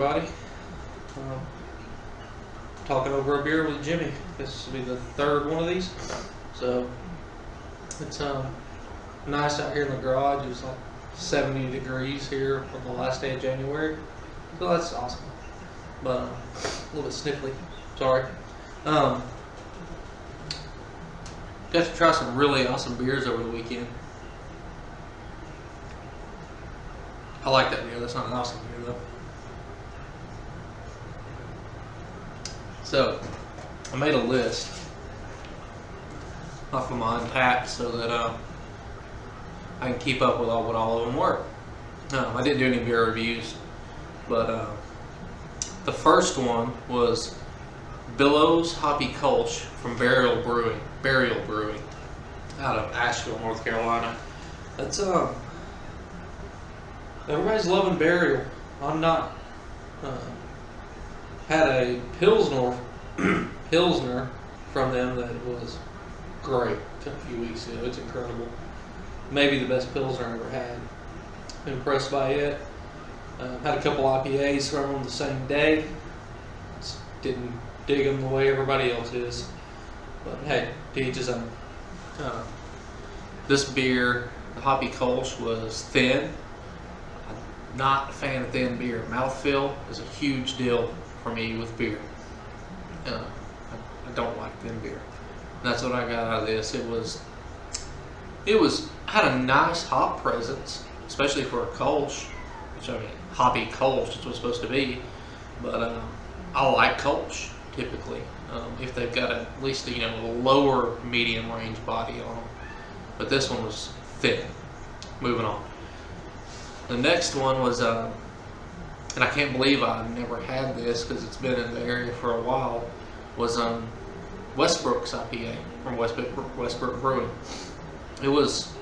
everybody. Um, Talking over a beer with Jimmy. This will be the third one of these. So it's nice out here in the garage. It was like 70 degrees here on the last day of January. So that's awesome. But a little bit sniffly. Sorry. Got to try some really awesome beers over the weekend. I like that beer. That's not an awesome beer though. So I made a list off of my Untappd so that I can keep up with what all of them were. I didn't do any beer reviews, but the first one was Billows Hoppy Kolsch from Burial Brewing out of Asheville, North Carolina. That's everybody's loving Burial. I'm not. Had a Pilsner from them that was great a few weeks ago. It's incredible. Maybe the best Pilsner I ever had. Impressed by it. Had a couple IPAs from them the same day. Just didn't dig them the way everybody else is. But hey, to each his own. This beer, the Hoppy Kolsch, was thin. I'm not a fan of thin beer. Mouthfeel is a huge deal for me with beer. I don't like thin beer. And that's what I got out of this. It had a nice hop presence, especially for a Kolsch, which I mean, Hoppy Kolsch is what it's supposed to be. But I like Kolsch typically if they've got at least a lower medium range body on them. But this one was thick. Moving on. The next one was and I can't believe I never had this because it's been in the area for a while, was Westbrook's IPA from Westbrook Brewing. It was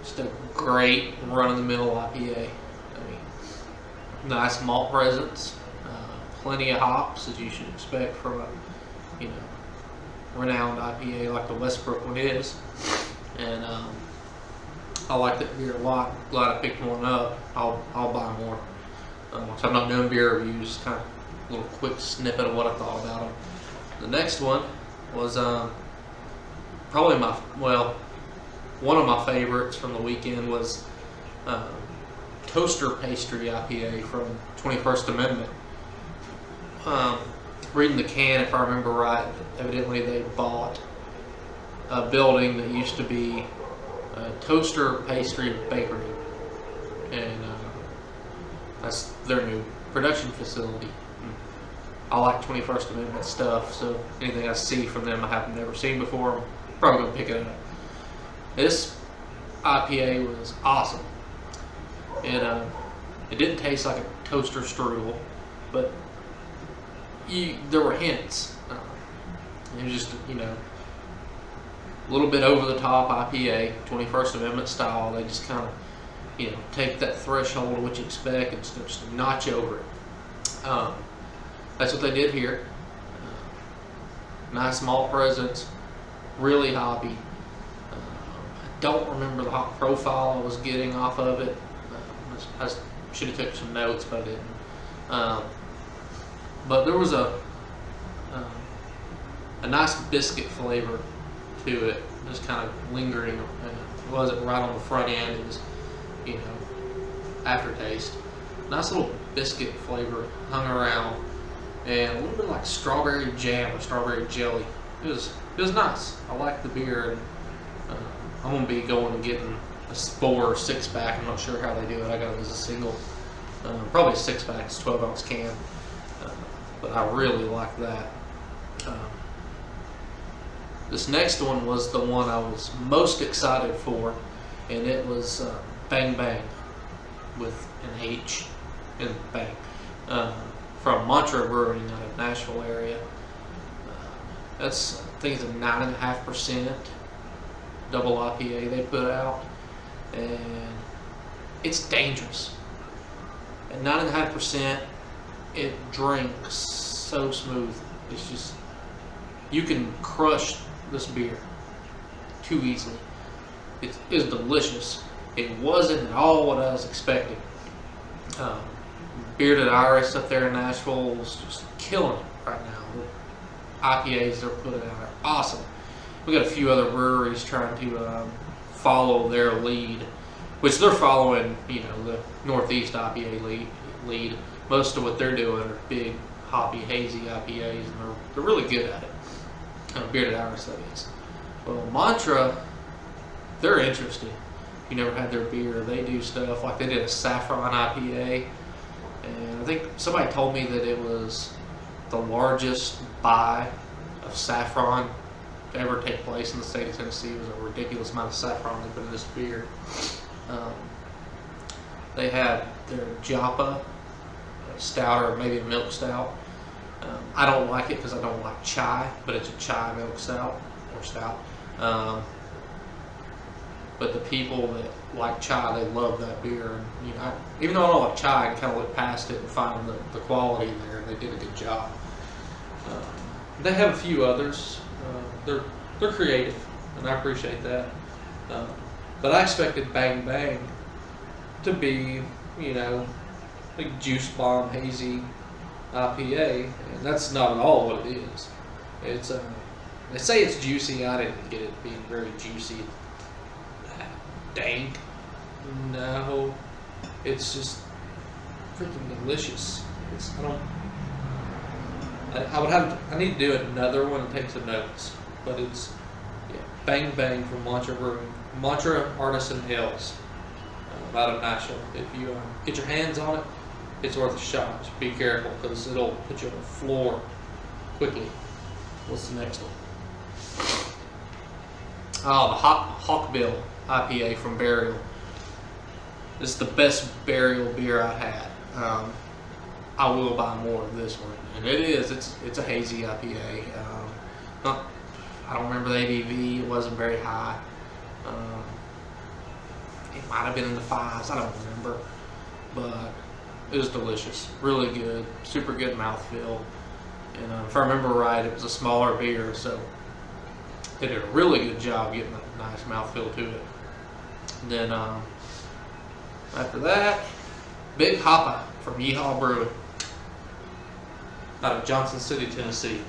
just a great run-of-the-mill IPA. I mean, nice malt presence, plenty of hops as you should expect from a renowned IPA like the Westbrook one is. And I like that beer a lot. Glad I picked one up. I'll buy more. So I'm not doing beer reviews, kind of a little quick snippet of what I thought about them. The next one was probably one of my favorites from the weekend was Toaster Pastry IPA from 21st Amendment. Reading the can, if I remember right, evidently they bought a building that used to be a Toaster Pastry Bakery, and that's their new production facility. I like 21st Amendment stuff, so anything I see from them I have never seen before, I'm probably going to pick it up. This IPA was awesome. It didn't taste like a toaster strudel, but there were hints. It was just, a little bit over the top IPA, 21st Amendment style. They just kind of take that threshold of what you expect and just notch over it. That's what they did here. Nice malt presence, really hoppy. I don't remember the hop profile I was getting off of it. I should have took some notes, but I didn't. But there was a nice biscuit flavor to it, just kind of lingering. It wasn't right on the front end. It was aftertaste. Nice little biscuit flavor hung around, and a little bit like strawberry jam or strawberry jelly. It was nice. I like the beer, and I'm gonna be going and getting a 4 or 6 pack. I'm not sure how they do it. I got it as a single, probably a 6 pack. It's 12-ounce can, but I really like that. This next one was the one I was most excited for, and it was Bang Bang with an H in Bang from Mantra Brewing out of Nashville area. I think it's a 9.5% double IPA they put out, and it's dangerous. At 9.5%, it drinks so smooth. It's just, you can crush this beer too easily. It is delicious. It wasn't at all what I was expecting. Bearded Iris up there in Nashville is just killing it right now. The IPAs they're putting out are awesome. We got a few other breweries trying to follow their lead, which they're following, you know, the Northeast IPA lead. Most of what they're doing are big, hoppy, hazy IPAs, and they're really good at it. Bearded Iris, that is. Well, Mantra, they're interesting. If you never had their beer, they do stuff like they did a saffron IPA, and I think somebody told me that it was the largest buy of saffron to ever take place in the state of Tennessee. It was a ridiculous amount of saffron they put in this beer. They had their Joppa stout, or maybe a milk stout. I don't like it because I don't like chai, but it's a chai milk stout or stout. But the people that like chai, they love that beer. And, you know, even though I don't like chai, I can kind of look past it and find the quality there, and they did a good job. They have a few others. They're creative, and I appreciate that. But I expected Bang Bang to be, you know, like juice bomb hazy IPA, and that's not at all what it is. It's they say it's juicy. I didn't get it being very juicy, dank. No, it's just freaking delicious. I need to do another one and take some notes, but it's Bang Bang from Mantra Brewing, Mantra Artisan Ales, out of Nashville. If you get your hands on it, it's worth a shot. Just be careful because it'll put you on the floor quickly. What's the next one? Oh, the Hawkbill IPA from Burial. It's the best Burial beer I've had. I will buy more of this one, and it is. It's a hazy IPA. I don't remember the ABV. It wasn't very high. It might have been in the 5s. I don't remember, but it was delicious. Really good. Super good mouthfeel. And if I remember right, it was a smaller beer, so they did a really good job getting a nice mouthfeel to it. And then after that, Big Hoppa from Yeehaw Brewing out of Johnson City, Tennessee.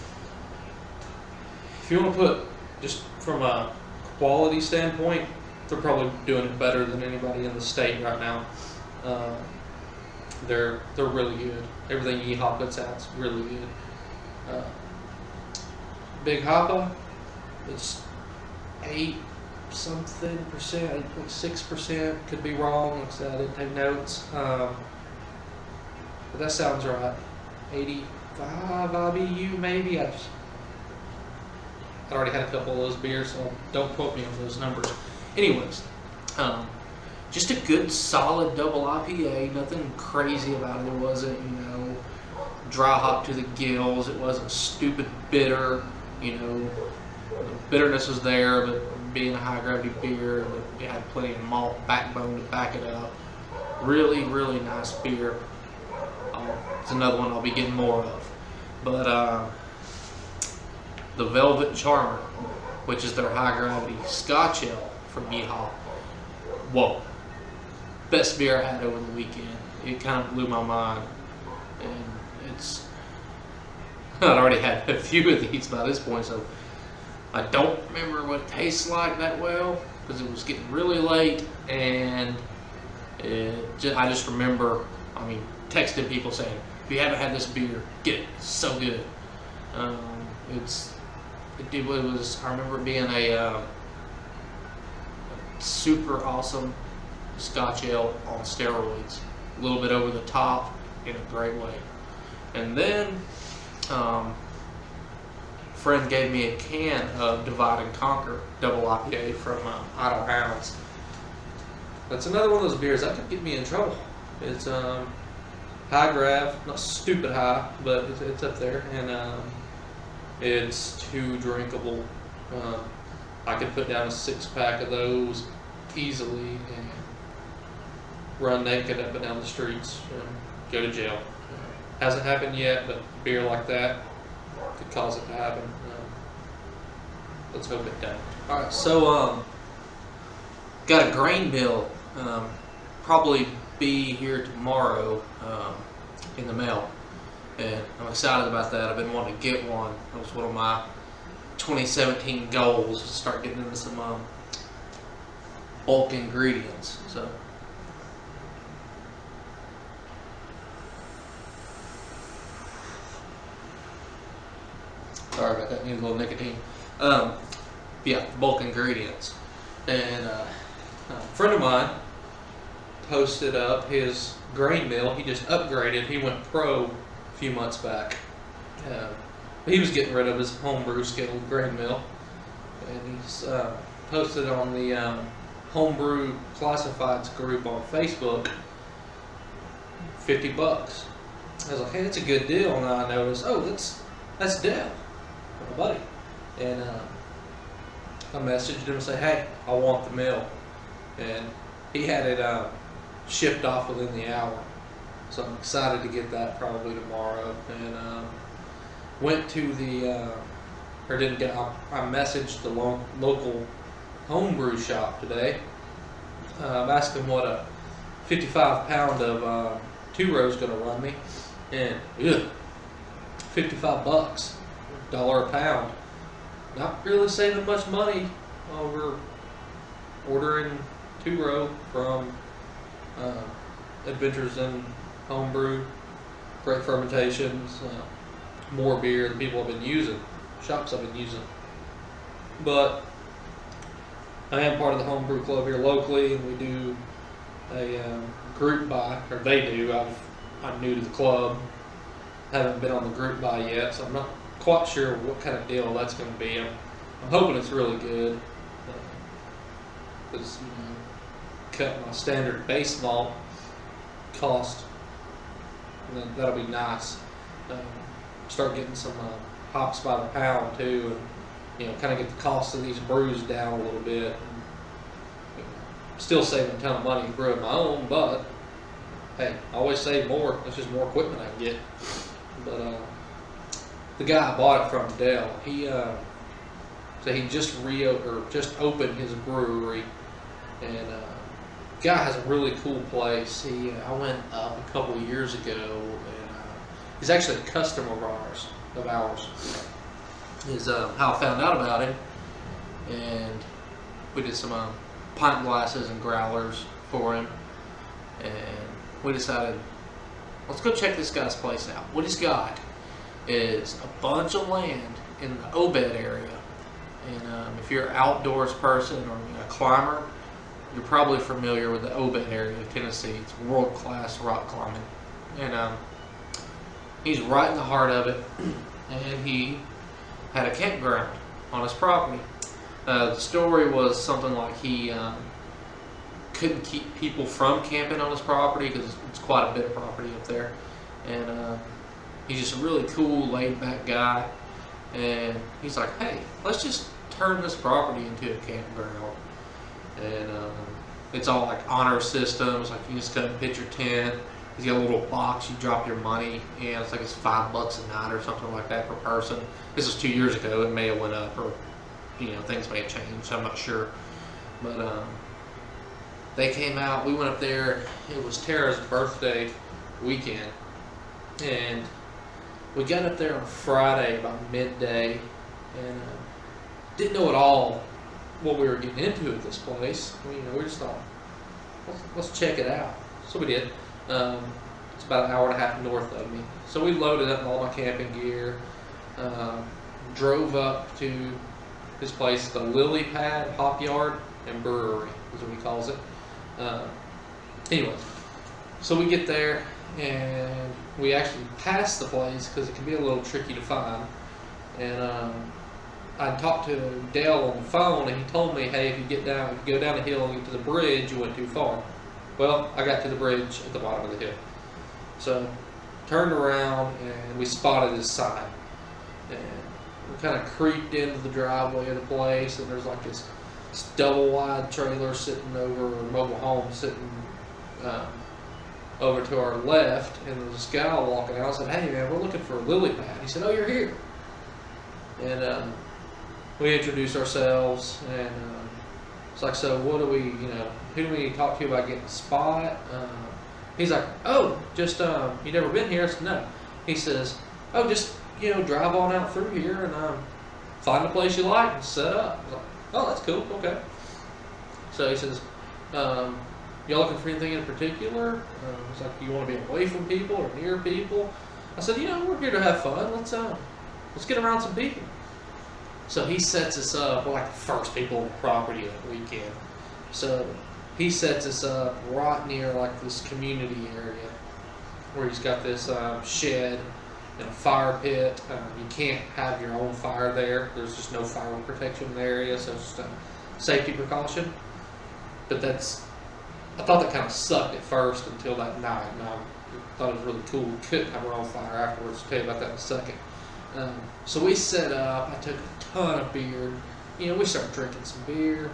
If you want to put, just from a quality standpoint, they're probably doing it better than anybody in the state right now. They're really good. Everything Yeehaw puts out is really good. Big Hoppa, it's 8 something percent, 8.6%. Could be wrong. Like I said, I didn't take notes. But that sounds right. 85 IBU maybe. I already had a couple of those beers, so don't quote me on those numbers. Anyways, just a good solid double IPA. Nothing crazy about it. It wasn't, you know, dry hop to the gills. It wasn't stupid bitter. You know, the bitterness was there, but being a high gravity beer, it had plenty of malt backbone to back it up. Really, really nice beer. It's another one I'll be getting more of. But the Velvet Charmer, which is their high gravity Scotch ale from Yeehaw. Whoa. Best beer I had over the weekend. It kind of blew my mind. And I'd already had a few of these by this point, so I don't remember what it tastes like that well because it was getting really late, and I just remember, texting people saying, if you haven't had this beer, get it. It's so good. It was. I remember it being a super awesome Scotch ale on steroids, a little bit over the top in a great way. And then a friend gave me a can of Divide and Conquer double IPA from Idle Hounds. That's another one of those beers that could get me in trouble. It's high grav, not stupid high, but it's up there, and it's too drinkable. I could put down a 6-pack of those easily and run naked up and down the streets and go to jail. Hasn't happened yet, but beer like that could cause it to happen. Let's hope it doesn't. Alright, so got a grain mill, probably be here tomorrow. in the mail, and I'm excited about that. I've been wanting to get one. That was one of my 2017 goals, to start getting into some bulk ingredients. So sorry about that, need a little nicotine. Yeah, bulk ingredients. And a friend of mine posted up his grain mill. He just upgraded. He went pro a few months back. He was getting rid of his homebrew skilled grain mill, and he's posted on the homebrew classifieds group on Facebook, $50. I was like, hey, that's a good deal. And I noticed, oh, that's Dale, my buddy. And I messaged him and said, hey, I want the mill. And he had it shipped off within the hour. So I'm excited to get that probably tomorrow. And went to the, I messaged the local homebrew shop today. Asked him what a 55 pound of two-row is going to run me. And $55, $1 a pound. Not really saving much money over ordering two-row from Adventures in Homebrew, great fermentations, more beer than people have been using, shops have been using. But I am part of the homebrew club here locally, and we do a group buy, or they do. I'm new to the club, haven't been on the group buy yet, so I'm not quite sure what kind of deal that's going to be. I'm hoping it's really good, because cut my standard base malt cost, and then that'll be nice. Start getting some hops by the pound too, and kind of get the cost of these brews down a little bit. And, still saving a ton of money brewing my own, but hey, I always save more. That's just more equipment I can get. But the guy I bought it from, Dale, he so he just opened his brewery, and guy has a really cool place. I went up a couple of years ago, and he's actually a customer of ours. Is how I found out about him, and we did some pint glasses and growlers for him, and we decided, let's go check this guy's place out. What he's got is a bunch of land in the Obed area, and if you're an outdoors person or a climber, you're probably familiar with the Obed area of Tennessee. It's world-class rock climbing, and he's right in the heart of it, and he had a campground on his property. The story was something like he couldn't keep people from camping on his property because it's quite a bit of property up there, and he's just a really cool, laid-back guy, and he's like, hey, let's just turn this property into a campground. And it's all like honor systems, like you just come and pitch your tent. He's got a little box you drop your money in. It's like it's $5 a night or something like that per person. This was 2 years ago. It may have went up, or things may have changed. I'm not sure. But they came out. We went up there. It was Tara's birthday weekend, and we got up there on Friday about midday, and didn't know at all what we were getting into at this place. We just thought, let's check it out. So we did. It's about an hour and a half north of me. So we loaded up all my camping gear, drove up to this place, the Pad Hop Yard Brewery is what he calls it. Anyway, so we get there, and we actually pass the place because it can be a little tricky to find. And I talked to Dale on the phone, and he told me, hey, if you go down the hill and get to the bridge, you went too far. Well, I got to the bridge at the bottom of the hill. So, turned around, and we spotted his sign. And we kind of creeped into the driveway of the place, and there's like this double-wide trailer sitting over, or mobile home sitting over to our left, and there's this guy walking out. I said, hey, man, we're looking for a lily pad. He said, oh, you're here. And we introduced ourselves, and it's like, so what do we, who do we talk to about getting a spot? He's like, oh, just you never been here? I said, no. He says, oh, just drive on out through here and find a place you like and set up. I was like, oh, that's cool. Okay. So he says, y'all looking for anything in particular? It's like, you want to be away from people or near people? I said, we're here to have fun. Let's get around some people. So he sets us up. We're like the first people on the property that weekend. So he sets us up right near like this community area where he's got this shed and a fire pit. You can't have your own fire there. There's just no fire protection in the area, so it's just a safety precaution. But I thought that kind of sucked at first until that night, and I thought it was really cool. We couldn't have our own fire afterwards. I'll tell you about that in a second. So we set up. I took a ton of beer. We started drinking some beer,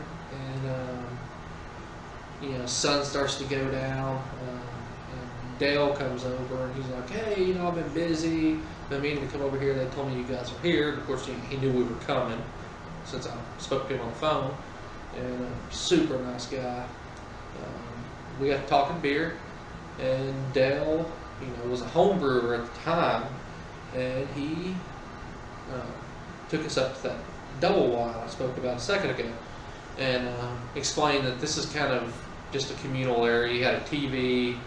and sun starts to go down. And Dale comes over, and he's like, "Hey, I've been busy. Been meaning to come over here. They told me you guys were here." Of course, he knew we were coming since I spoke to him on the phone. And super nice guy. We got talking beer, and Dale, was a home brewer at the time, and he took us up to that double wide I spoke about a second ago, and explained that this is kind of just a communal area. He had a TV,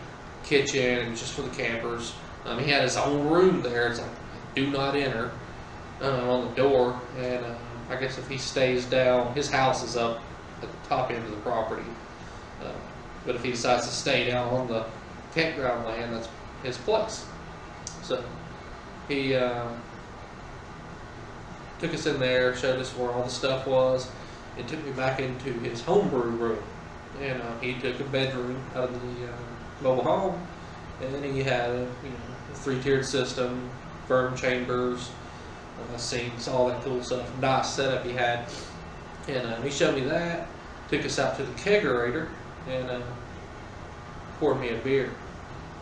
kitchen, and just for the campers. He had his own room there. It's like, do not enter on the door, and I guess if he stays down, his house is up at the top end of the property. But if he decides to stay down on the campground land, that's his place. So he took us in there, showed us where all the stuff was, and took me back into his homebrew room. And he took a bedroom out of the mobile home, and he had a 3-tiered system, firm chambers, sinks, all that cool stuff. Nice setup he had. And he showed me that, took us out to the kegerator, and poured me a beer.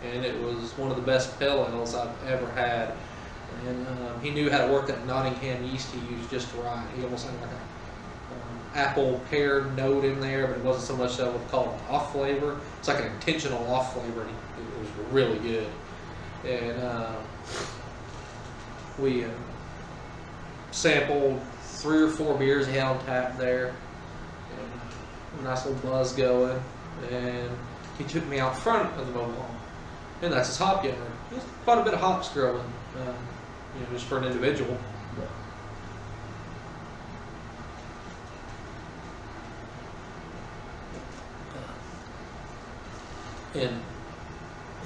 And it was one of the best pale ales I've ever had. And he knew how to work that Nottingham yeast he used just right. He almost had like a apple pear note in there, but it wasn't so much that I would call it off flavor. It's like an intentional off flavor. It was really good. And we sampled 3 or 4 beers he had on tap there. And a nice little buzz going. And he took me out front of the mobile home. And that's his hop yard. There's quite a bit of hops growing, just for an individual. And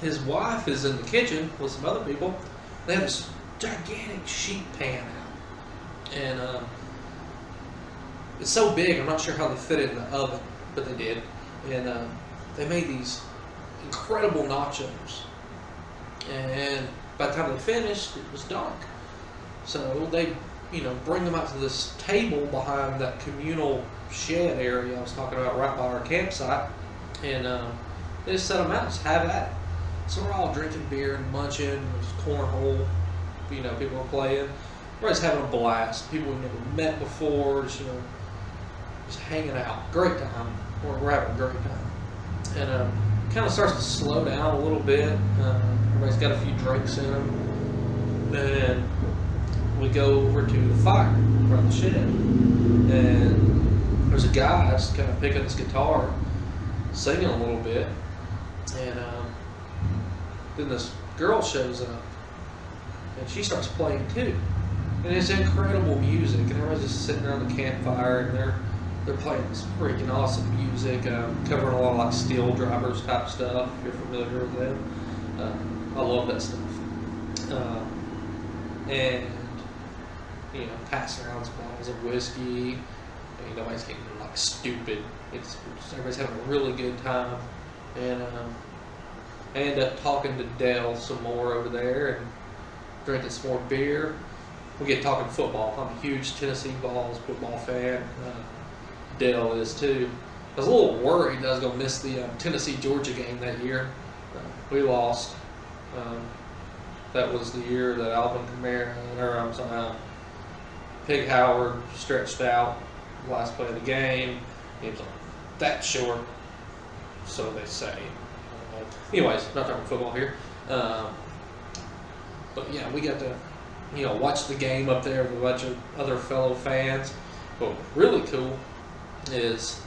his wife is in the kitchen with some other people. They have this gigantic sheet pan out. And it's so big, I'm not sure how they fit it in the oven, but they did. And they made these incredible nachos. And by the time they finished, it was dark. So they, bring them out to this table behind that communal shed area I was talking about right by our campsite. And they just set them out, just have at it. So we're all drinking beer and munching. There's cornhole, people are playing. We're just having a blast. People we've never met before, just hanging out. Great time. We're having a great time. And kind of starts to slow down a little bit. Everybody's got a few drinks in them. And we go over to the fire from the shed. And there's a guy that's kind of picking his guitar, singing a little bit. And then this girl shows up. And she starts playing too. And it's incredible music. And everybody's just sitting around the campfire, and they're playing this freaking awesome music, covering a lot of like Steel Drivers type stuff, if you're familiar with them. I love that stuff. And, passing around some bottles of whiskey. Nobody's getting like stupid. Everybody's having a really good time. And I end up talking to Dale some more over there and drinking some more beer. We get talking football. I'm a huge Tennessee Vols football fan. Dale is too. I was a little worried that I was going to miss the Tennessee-Georgia game that year. We lost. That was the year that Alvin Kamara, Pig Howard stretched out last play of the game. He was that short, so they say. Anyways, not talking football here. But yeah, we got to, watch the game up there with a bunch of other fellow fans. But really cool is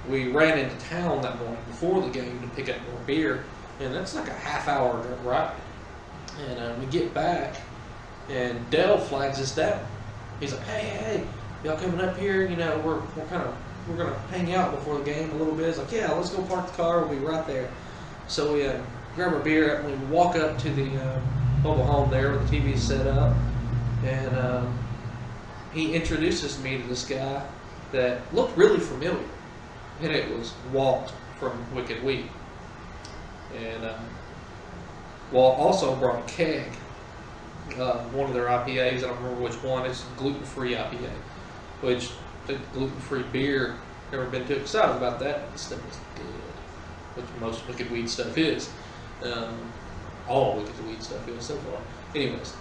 we ran into town that morning before the game to pick up more beer, and that's like a half-hour ride. And we get back, and Dell flags us down. He's like, "Hey, y'all coming up here? We're gonna hang out before the game a little bit." It's like, "Yeah, let's go park the car. We'll be right there." So we grab our beer, and we walk up to the mobile home there where the TV is set up, and he introduces me to this guy that looked really familiar, and it was Walt from Wicked Wheat. And Walt also brought a keg, one of their IPAs. I don't remember which one. It's gluten-free IPA, which the gluten-free beer, never been too excited about that. This stuff is good, which most Wicked Wheat stuff is. All Wicked Wheat stuff is so far. Anyways,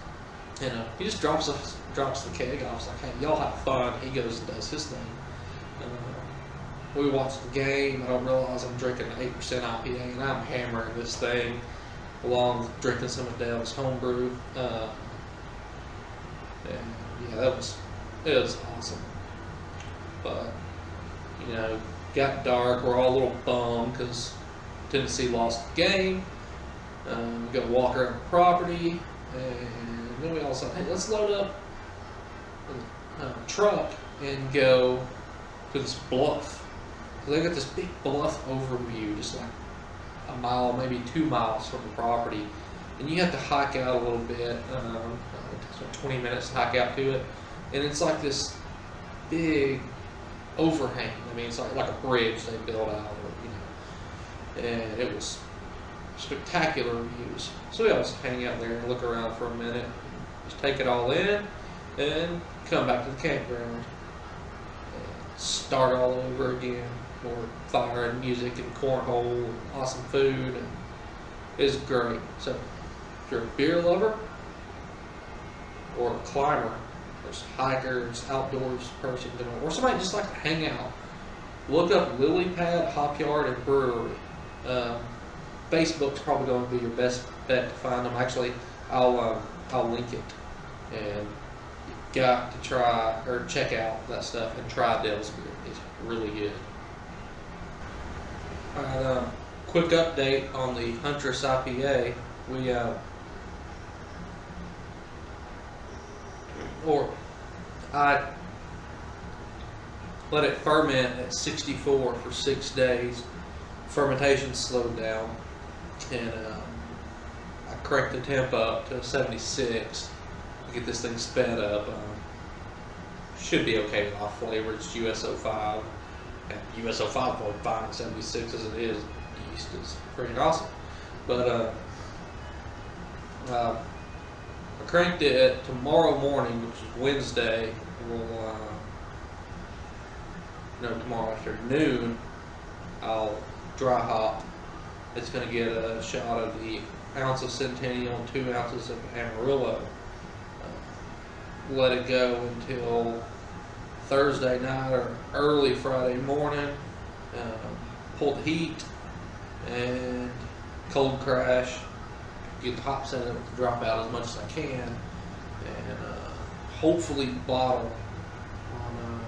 and he just drops the keg off. It's like, "Hey, y'all have fun." He goes and does his thing. We watch the game. I don't realize I'm drinking an 8% IPA, and I'm hammering this thing along with drinking some of Dell's homebrew. And yeah, it was awesome. But got dark. We're all a little bummed because Tennessee lost the game. We got to walk around the property, and then we all said, "Hey, let's load up a truck and go to this bluff." So they got this big bluff overview, just like a mile, maybe 2 miles from the property, and you have to hike out a little bit. It takes like 20 minutes to hike out to it, and it's like this big overhang. I mean, it's like a bridge they built out, and it was spectacular views. So we always hang out there and look around for a minute, just take it all in, and come back to the campground and start all over again. More fire and music and cornhole and awesome food, and it's great. So if you're a beer lover or a climber, there's hikers, outdoors person, or somebody just like to hang out, look up Pad Hop Yard and Brewery. Facebook's probably going to be your best bet to find them. Actually, I'll link it, and you've got to try or check out that stuff and try Dell's beer. It's really good. All right, quick update on the Huntress IPA. I let it ferment at 64 for 6 days. Fermentation slowed down, and I cranked the temp up to 76 to get this thing sped up. Should be okay with off flavor. It's USO5. And USO5 will fine at 76 as it is. Yeast is pretty awesome. But I cranked it tomorrow morning, which is Wednesday. Tomorrow afternoon, I'll dry hop. It's going to get a shot of the ounce of Centennial and 2 ounces of Amarillo. Let it go until Thursday night or early Friday morning. Pull the heat and cold crash. Get the hop set up to drop out as much as I can, and hopefully bottle on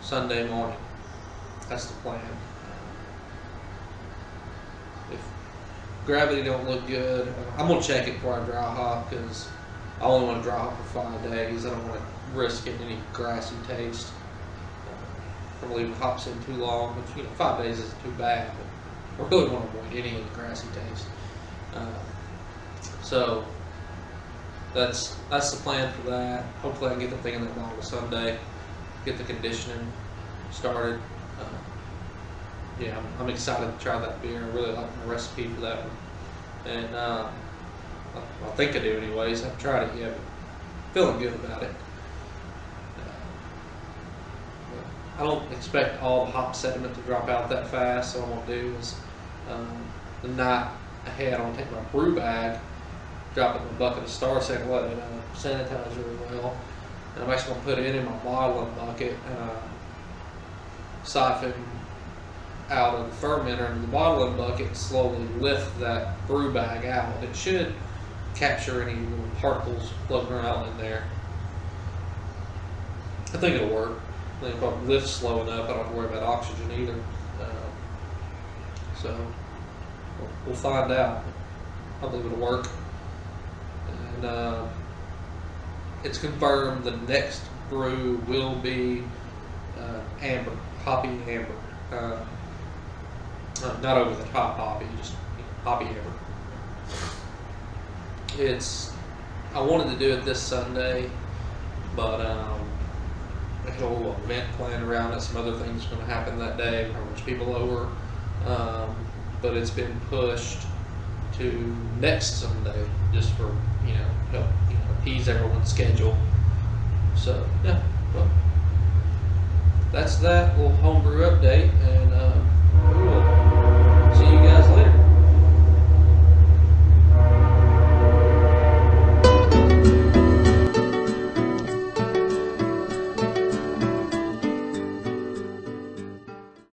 Sunday morning. That's the plan. If gravity don't look good, I'm gonna check it before I dry hop, because I only want to dry hop for 5 days. I don't want to risk getting any grassy taste from leaving hops in too long. Which 5 days isn't too bad, but I really want to avoid any of the grassy taste. So that's the plan for that. Hopefully I can get the thing in that bottle Sunday, get the conditioning started. I'm excited to try that beer. I really like my recipe for that one, and I think I do anyways. I haven't tried it yet, but feeling good about it. I don't expect all the hop sediment to drop out that fast, so what I'm going to do is the night ahead, I'm going to take my brew bag, drop it in a bucket of Star San, let it sanitize really well, and I'm actually going to put it in my bottling bucket, siphon out of the fermenter into the bottling bucket, slowly lift that brew bag out. It should capture any little particles floating around in there. I think it'll work. I think if I lift slow enough, I don't have to worry about oxygen either. So we'll find out. I believe it'll work. And it's confirmed the next brew will be amber, hoppy amber. Not over the top hoppy, just hoppy amber. I wanted to do it this Sunday, but I had a little event planned around it. Some other things going to happen that day. How much people over, but it's been pushed to next Sunday, just for help appease everyone's schedule. So yeah, well, that's that little homebrew update, and we will